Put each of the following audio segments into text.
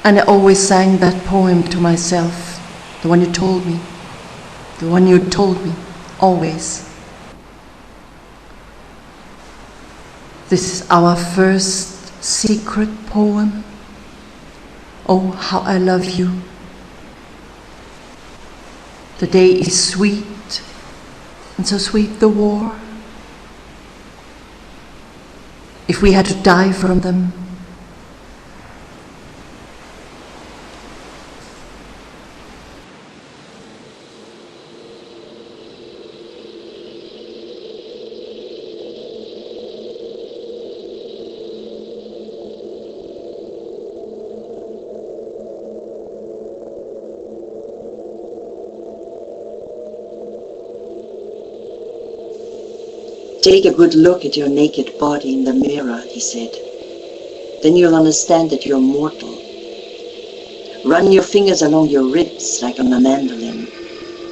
And I always sang that poem to myself, the one you told me, always. This is our first secret poem. Oh, how I love you. The day is sweet, and so sweet the war. If we had to die from them, "Take a good look at your naked body in the mirror," he said. "Then you'll understand that you're mortal. Run your fingers along your ribs like on a mandolin,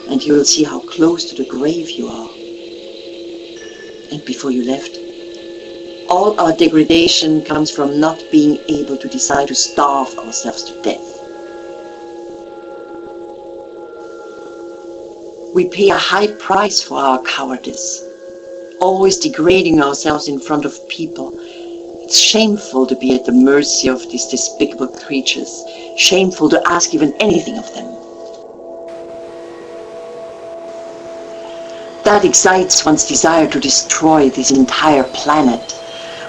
and you'll see how close to the grave you are." And before you left, all our degradation comes from not being able to decide to starve ourselves to death. We pay a high price for our cowardice, always degrading ourselves in front of people. It's shameful to be at the mercy of these despicable creatures, shameful to ask even anything of them. That excites one's desire to destroy this entire planet,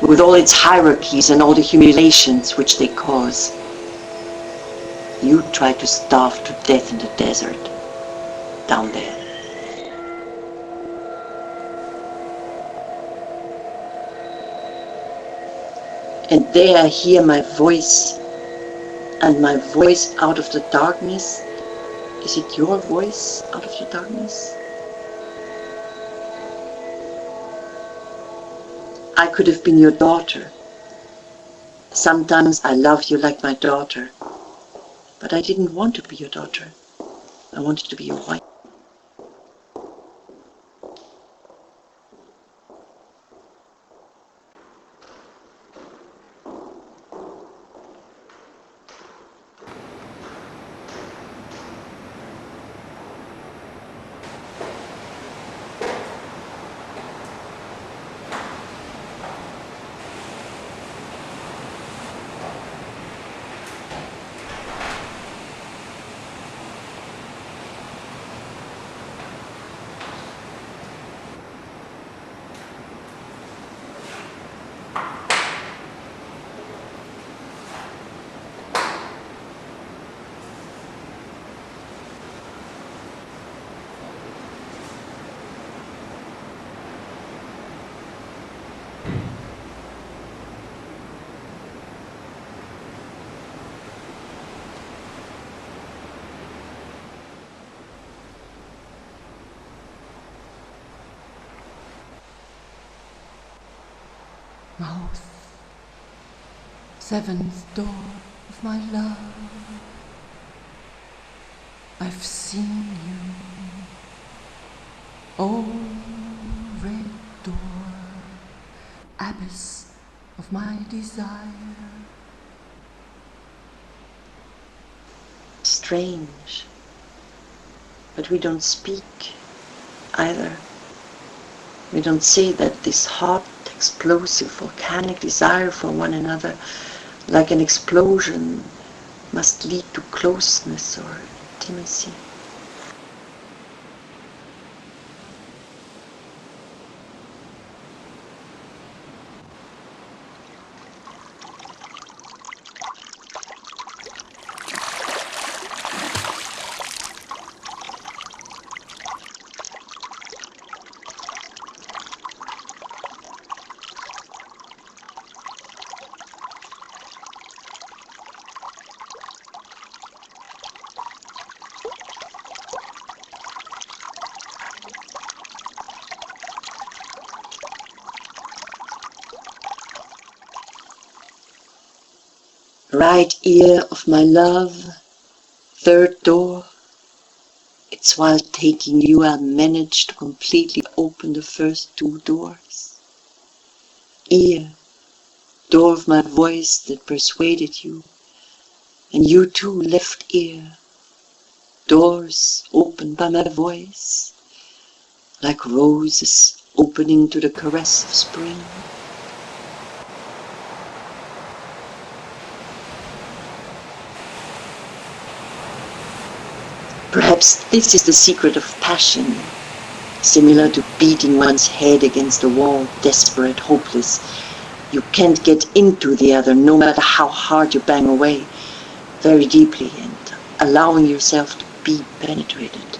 with all its hierarchies and all the humiliations which they cause. You try to starve to death in the desert, down there. And there I hear my voice, and my voice out of the darkness. Is it your voice out of the darkness? I could have been your daughter. Sometimes I love you like my daughter, but I didn't want to be your daughter. I wanted to be your wife. mouth, seventh door of my love, I've seen you. Oh, red door, abyss of my desire. Strange, but we don't speak either. We don't say that this hot, explosive, volcanic desire for one another, like an explosion, must lead to closeness or intimacy. Right ear of my love, third door. It's while taking you I managed to completely open the first two doors. Ear, door of my voice that persuaded you. And you too, left ear, doors opened by my voice, like roses opening to the caress of spring. Perhaps this is the secret of passion, similar to beating one's head against the wall, desperate, hopeless. You can't get into the other, no matter how hard you bang away, very deeply, and allowing yourself to be penetrated.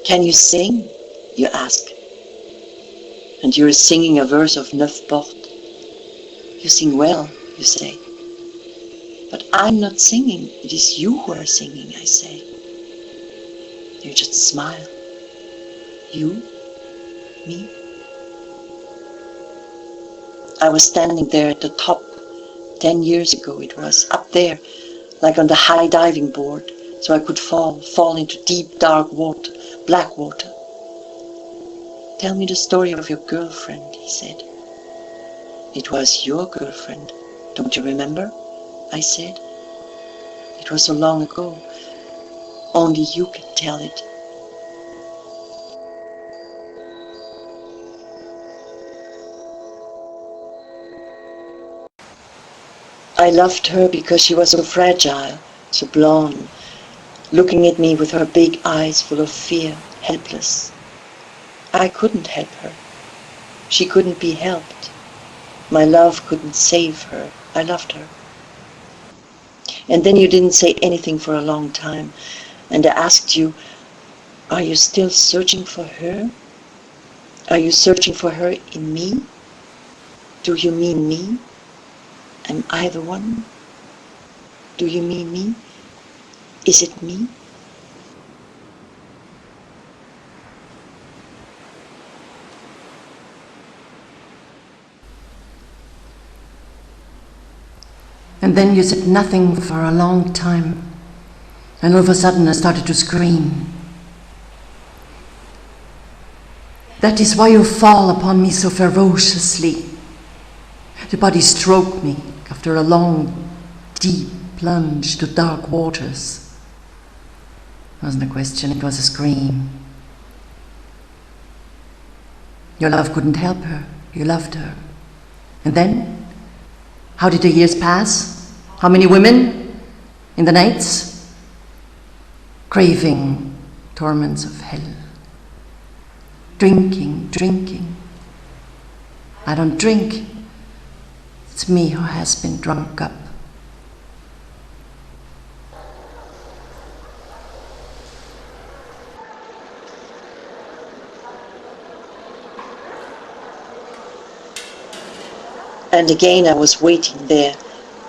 Can you sing? You ask. And you're singing a verse of Neuf Portes. You sing well, you say. But I'm not singing. It is you who are singing, I say. You just smile. You? Me? I was standing there at the top 10 years ago it was, up there, like on the high diving board, so I could fall into deep dark water, black water. Tell me the story of your girlfriend, he said. It was your girlfriend, don't you remember? I said. It was so long ago. Only you can tell it. I loved her because she was so fragile, so blonde, looking at me with her big eyes full of fear, helpless. I couldn't help her. She couldn't be helped. My love couldn't save her. I loved her. And then you didn't say anything for a long time, and I asked you, are you still searching for her? Are you searching for her in me? Do you mean me? Am I the one? Do you mean me? Is it me? And then you said nothing for a long time. And all of a sudden I started to scream. That is why you fall upon me so ferociously. The body stroked me after a long, deep plunge to dark waters. It wasn't a question, it was a scream. Your love couldn't help her. You loved her. And then? How did the years pass? How many women? In the nights? Craving torments of hell. Drinking. I don't drink. It's me who has been drunk up. And again I was waiting there,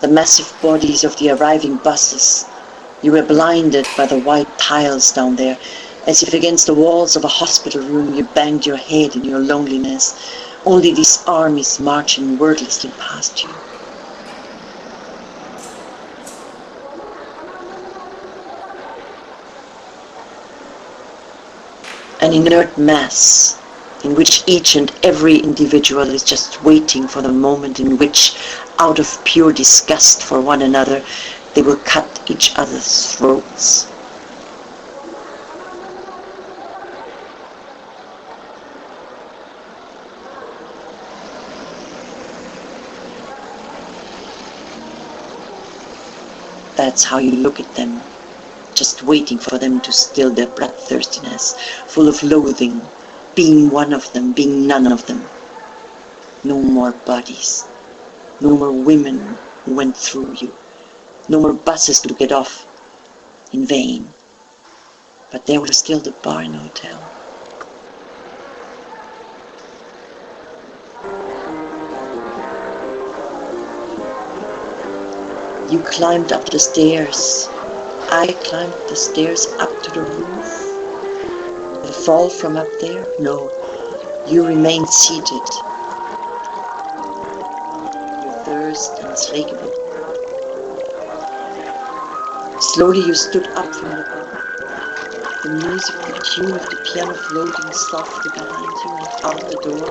the massive bodies of the arriving buses. You were blinded by the white tiles down there, as if against the walls of a hospital room you banged your head in your loneliness, only these armies marching wordlessly past you. An inert mass, in which each and every individual is just waiting for the moment in which, out of pure disgust for one another, they will cut each other's throats. That's how you look at them, just waiting for them to still their bloodthirstiness, full of loathing, being one of them, being none of them. No more bodies, no more women who went through you, no more buses to get off in vain. But there was still the barn hotel. You climbed up the stairs. I climbed the stairs up to the roof. The fall from up there? No, you remained seated. Your thirst unslakable. Slowly you stood up from the bed. The music, the tune of the piano floating softly behind you and out the door.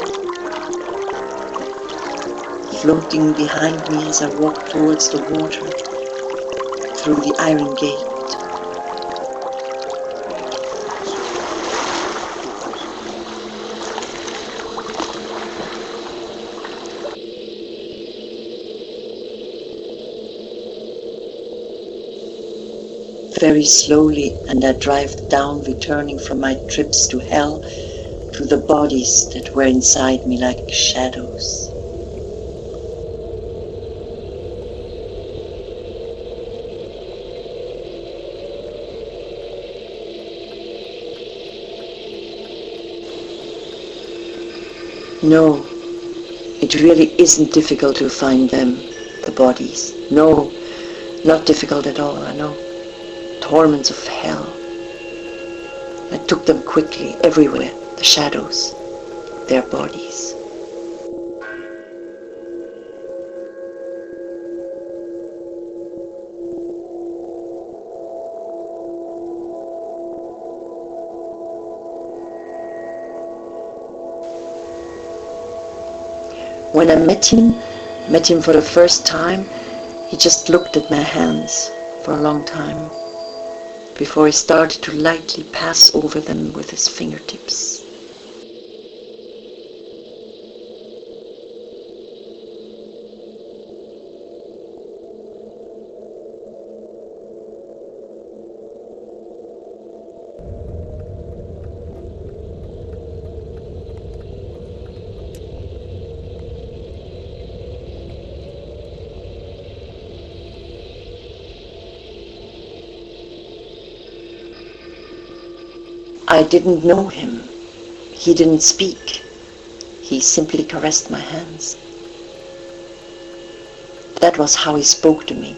Floating behind me as I walked towards the water, through the iron gate. Very slowly, and I drive down, returning from my trips to hell, to the bodies that were inside me like shadows. No, it really isn't difficult to find them, the bodies. No, not difficult at all, I know. Torments of hell. I took them quickly, everywhere, the shadows, their bodies. When I met him for the first time, he just looked at my hands for a long time before he started to lightly pass over them with his fingertips. I didn't know him. He didn't speak. He simply caressed my hands. That was how he spoke to me.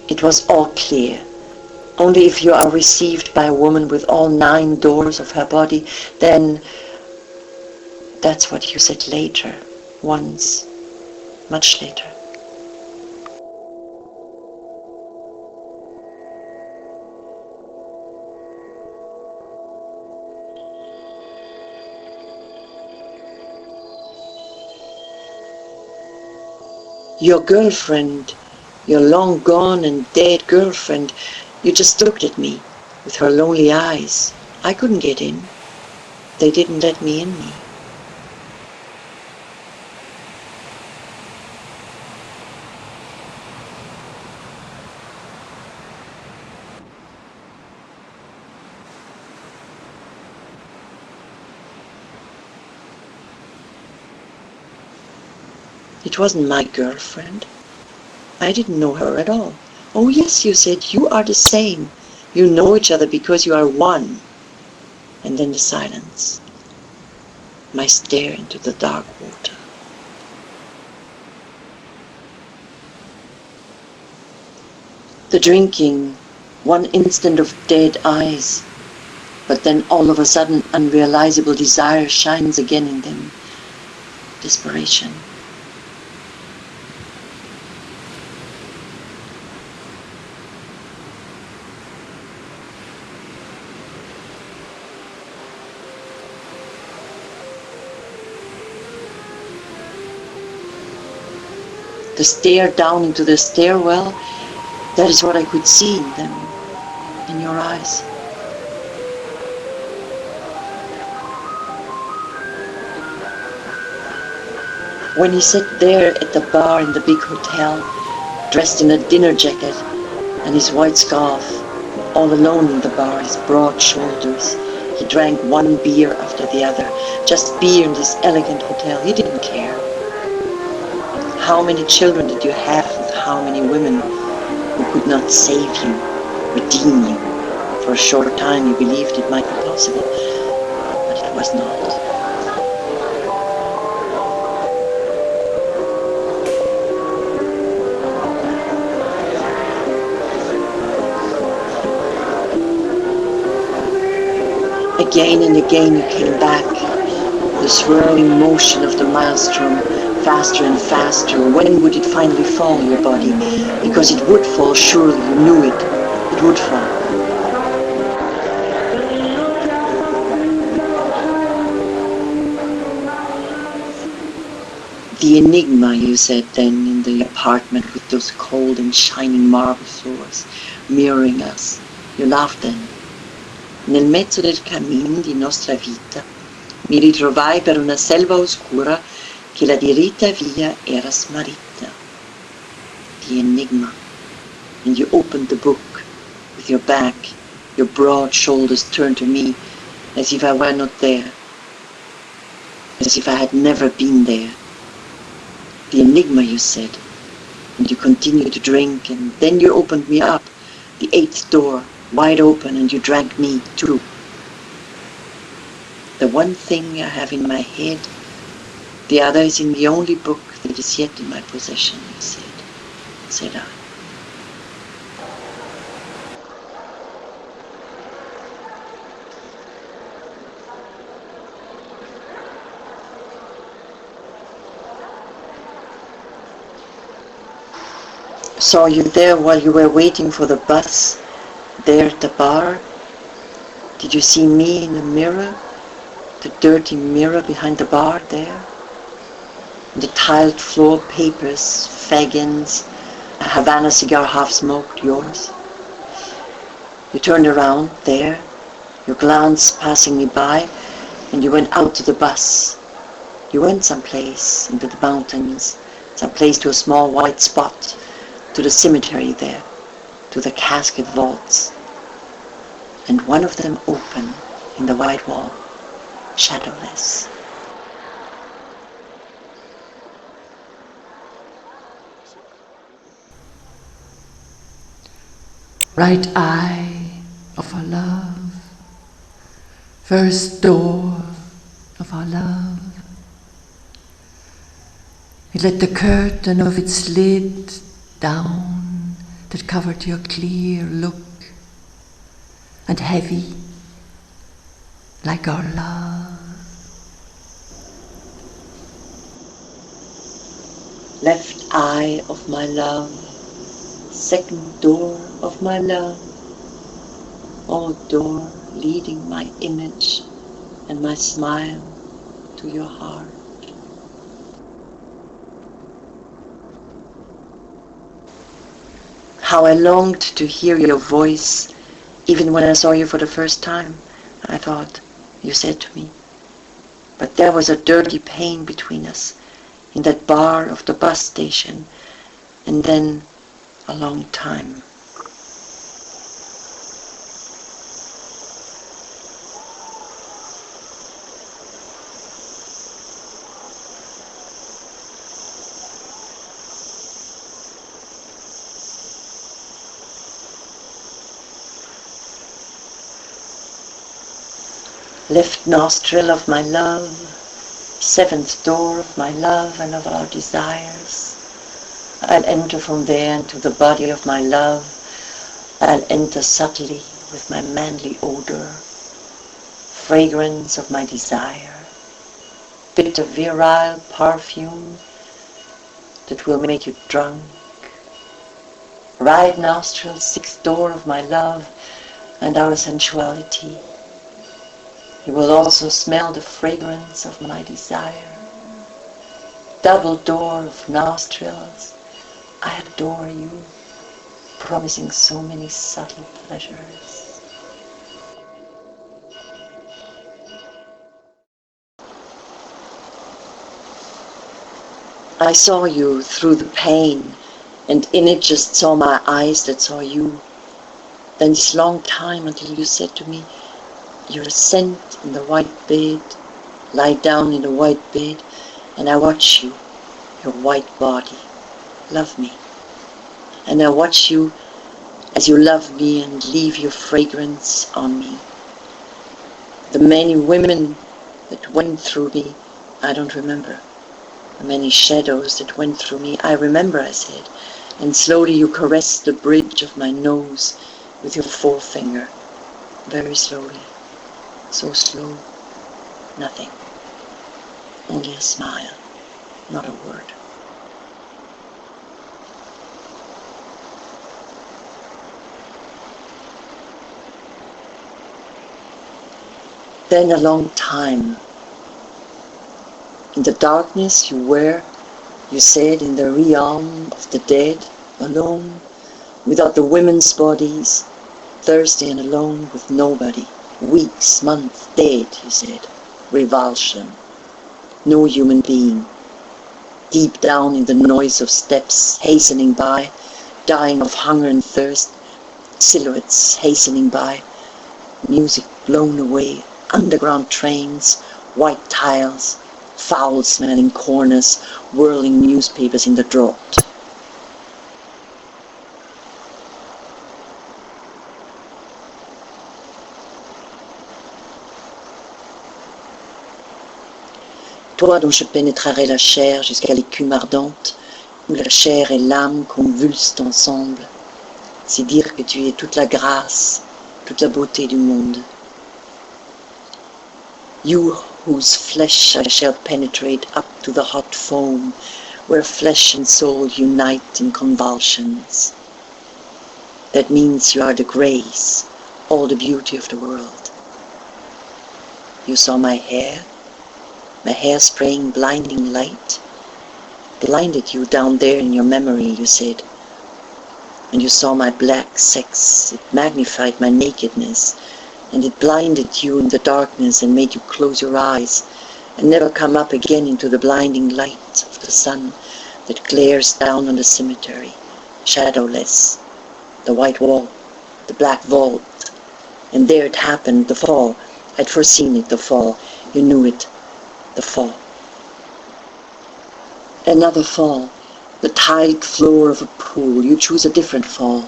It was all clear. Only if you are received by a woman with all 9 doors of her body, then that's what you said later, once, much later. Your girlfriend, your long gone and dead girlfriend, you just looked at me with her lonely eyes. I couldn't get in. They didn't let me in me. It wasn't my girlfriend. I didn't know her at all. Oh yes, you said, you are the same. You know each other because you are one. And then the silence. My stare into the dark water. The drinking, one instant of dead eyes, but then all of a sudden unrealizable desire shines again in them. Desperation. The stare down into the stairwell, that is what I could see in them, in your eyes. When he sat there at the bar in the big hotel, dressed in a dinner jacket and his white scarf, all alone in the bar, his broad shoulders. He drank one beer after the other, just beer in this elegant hotel. He didn't care. How many children did you have with how many women who could not save you, redeem you? For a short time you believed it might be possible, but it was not. Again and again you came back, the swirling motion of the maelstrom, faster and faster. When would it finally fall, your body? Because it would fall, surely, you knew it. It would fall. The enigma, you said then, in the apartment with those cold and shining marble floors, mirroring us. You laughed then. Nel mezzo del cammin di nostra vita mi ritrovai per una selva oscura che la diritta via era smarrita. The enigma. And you opened the book with your back, your broad shoulders turned to me, as if I were not there, as if I had never been there. The enigma, you said, and you continued to drink, and then you opened me up, the 8th door, wide open, and you drank me too. The one thing I have in my head, the other is in the only book that is yet in my possession, you said I. Saw you there while you were waiting for the bus, there at the bar. Did you see me in the mirror, the dirty mirror behind the bar there? The tiled floor, papers, fag-ends, a Havana cigar half smoked, yours. You turned around there, your glance passing me by, and you went out to the bus. You went someplace into the mountains, someplace to a small white spot, to the cemetery there, to the casket vaults. And one of them open in the white wall, shadowless. Right eye of our love, first door of our love. It let the curtain of its lid down that covered your clear look, and heavy like our love. Left eye of my love, second door of my love, oh door leading my image and my smile to your heart. How I longed to hear your voice, even when I saw you for the first time, I thought, you said to me. But there was a dirty pain between us, in that bar of the bus station, and then a long time. Left nostril of my love, seventh door of my love and of our desires. I'll enter from there into the body of my love. I'll enter subtly with my manly odor, fragrance of my desire, bitter virile perfume that will make you drunk. Right nostril, sixth door of my love and our sensuality. You will also smell the fragrance of my desire. Double door of nostrils, I adore you, promising so many subtle pleasures. I saw you through the pain and in it just saw my eyes that saw you. Then this long time until you said to me, you're a scent in the white bed, lie down in the white bed, and I watch you, your white body, love me. And I watch you as you love me and leave your fragrance on me. The many women that went through me, I don't remember. The many shadows that went through me, I remember, I said. And slowly you caressed the bridge of my nose with your forefinger, very slowly, so slow, nothing, only a smile, not a word. Then a long time, in the darkness you were, you said, in the realm of the dead, alone, without the women's bodies, thirsty and alone with nobody, weeks, months, dead, you said, revulsion, no human being, deep down in the noise of steps hastening by, dying of hunger and thirst, silhouettes hastening by, music blown away, underground trains, white tiles, foul-smelling corners, whirling newspapers in the draught. Toi dont je pénétrerai la chair jusqu'à l'écume ardente, où la chair et l'âme convulsent ensemble, c'est dire que tu es toute la grâce, toute la beauté du monde. You whose flesh I shall penetrate up to the hot foam, where flesh and soul unite in convulsions. That means you are the grace, all the beauty of the world. You saw my hair spraying blinding light, blinded you down there in your memory, you said. And you saw my black sex, it magnified my nakedness, and it blinded you in the darkness and made you close your eyes and never come up again into the blinding light of the sun that glares down on the cemetery, shadowless, the white wall, the black vault. And there it happened, the fall. I'd foreseen it, the fall. You knew it, the fall. Another fall, the tiled floor of a pool. You choose a different fall.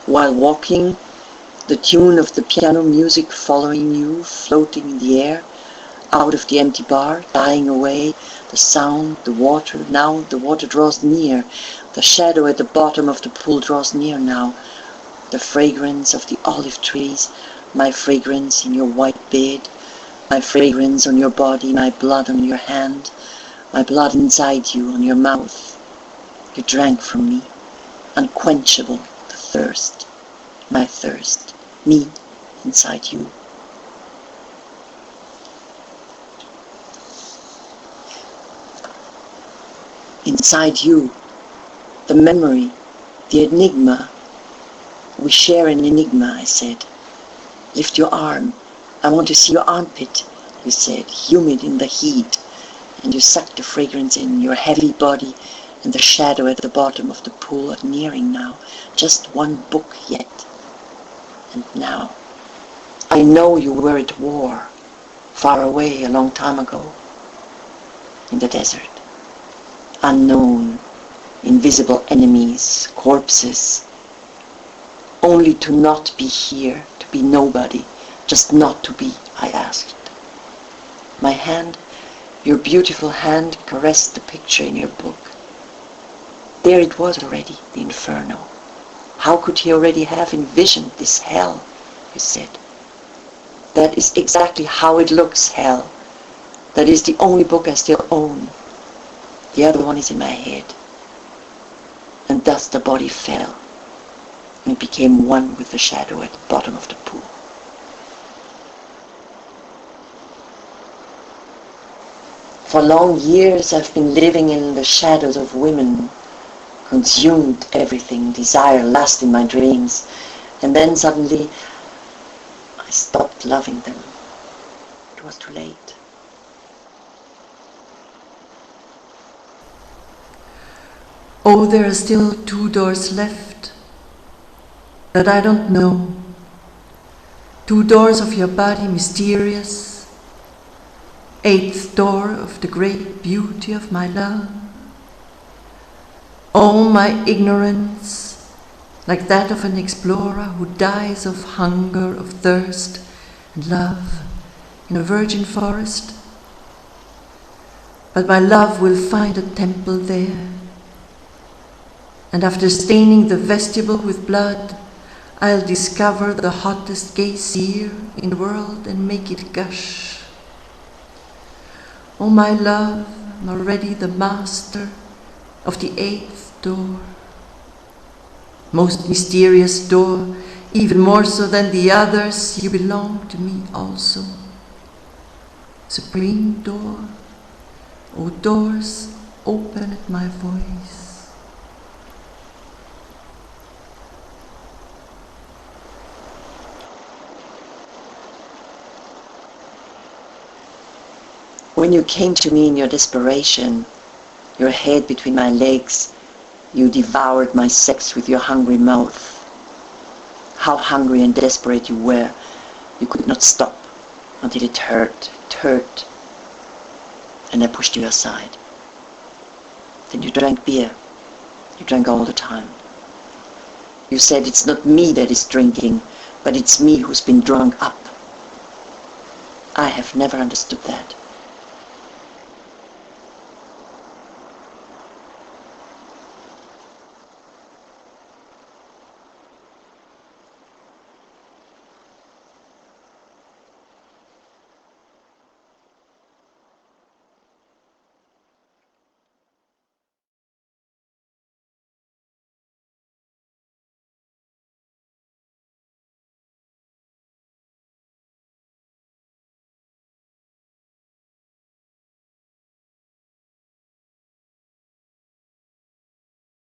While walking, the tune of the piano music following you, floating in the air, out of the empty bar, dying away, the sound, the water. Now the water draws near, the shadow at the bottom of the pool draws near now, the fragrance of the olive trees, my fragrance in your white bed, my fragrance on your body, my blood on your hand, my blood inside you, on your mouth. You drank from me, unquenchable, the thirst, my thirst, me inside you. Inside you, the memory, the enigma. We share an enigma, I said. Lift your arm. I want to see your armpit, you said, humid in the heat. And you sucked the fragrance in, your heavy body and the shadow at the bottom of the pool are nearing now. Just one book yet. And now, I know you were at war, far away a long time ago, in the desert. Unknown, invisible enemies, corpses, only to not be here, to be nobody, just not to be, I asked. My hand, your beautiful hand, caressed the picture in your book. There it was already, the inferno. How could he already have envisioned this hell, you said. That is exactly how it looks, hell. That is the only book I still own. The other one is in my head. And thus the body fell, and became one with the shadow at the bottom of the pool. For long years I've been living in the shadows of women, consumed everything, desire, lust in my dreams, and then suddenly I stopped loving them. It was too late. Oh, there are still 2 doors left that I don't know. 2 doors of your body mysterious, 8th door of the great beauty of my love. Oh, my ignorance, like that of an explorer who dies of hunger, of thirst and love in a virgin forest. But my love will find a temple there, and after staining the vestibule with blood, I'll discover the hottest geyser in the world and make it gush. Oh, my love, I'm already the master of the 8th door. Most mysterious door, even more so than the others, you belong to me also. Supreme door, oh doors, open at my voice. When you came to me in your desperation, your head between my legs, you devoured my sex with your hungry mouth. How hungry and desperate you were, you could not stop until it hurt, and I pushed you aside. Then you drank beer. You drank all the time. You said it's not me that is drinking, but it's me who's been drunk up. I have never understood that.